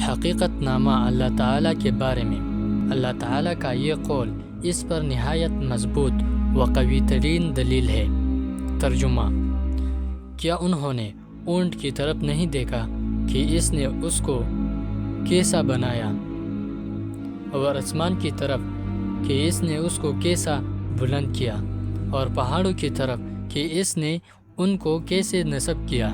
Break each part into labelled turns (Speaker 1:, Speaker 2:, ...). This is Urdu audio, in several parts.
Speaker 1: حقیقت نامہ اللہ تعالیٰ کے بارے میں اللہ تعالیٰ کا یہ قول اس پر نہایت مضبوط و قوی ترین دلیل ہے۔ ترجمہ: کیا انہوں نے اونٹ کی طرف نہیں دیکھا کہ اس نے اس کو کیسا بنایا، اور آسمان کی طرف کہ اس نے اس کو کیسا بلند کیا، اور پہاڑوں کی طرف کہ اس نے ان کو کیسے نصب کیا،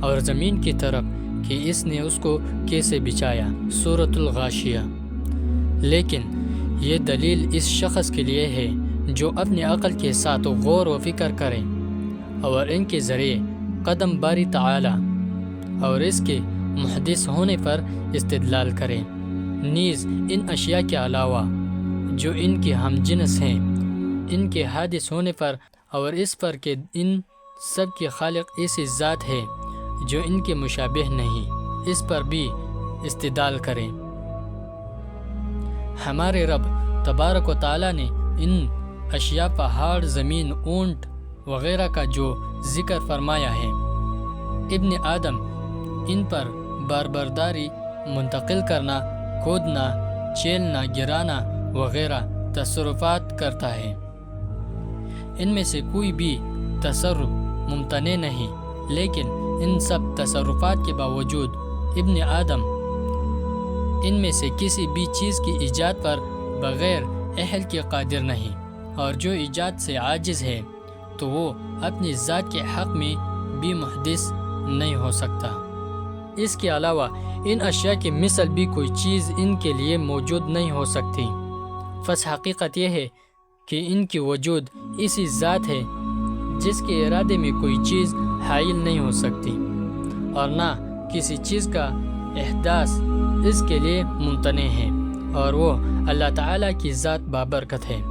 Speaker 1: اور زمین کی طرف کہ اس نے اس کو کیسے بچھایا۔ سورۃ الغاشیہ۔ لیکن یہ دلیل اس شخص کے لیے ہے جو اپنی عقل کے ساتھ غور و فکر کرے اور ان کے ذریعے قدم باری تعالی اور اس کے محدث ہونے پر استدلال کرے۔ نیز ان اشیاء کے علاوہ جو ان کے ہم جنس ہیں، ان کے حادث ہونے پر اور اس پر کہ ان سب کے خالق ایسی ذات ہے جو ان کے مشابہ نہیں، اس پر بھی استدلال کریں۔ ہمارے رب تبارک و تعالیٰ نے ان اشیاء پہاڑ، زمین، اونٹ وغیرہ کا جو ذکر فرمایا ہے، ابن آدم ان پر باربرداری منتقل کرنا، کودنا، چیلنا، گرانا وغیرہ تصرفات کرتا ہے۔ ان میں سے کوئی بھی تصرف ممتنع نہیں، لیکن ان سب تصرفات کے باوجود ابن آدم ان میں سے کسی بھی چیز کی ایجاد پر بغیر اہل کے قادر نہیں، اور جو ایجاد سے عاجز ہے تو وہ اپنی ذات کے حق میں بھی محدث نہیں ہو سکتا۔ اس کے علاوہ ان اشیاء کی مثل بھی کوئی چیز ان کے لیے موجود نہیں ہو سکتی۔ بس حقیقت یہ ہے کہ ان کی وجود اسی ذات ہے جس کے ارادے میں کوئی چیز حائل نہیں ہو سکتی، اور نہ کسی چیز کا احداث اس کے لیے ممتنع ہے، اور وہ اللہ تعالیٰ کی ذات بابرکت ہے۔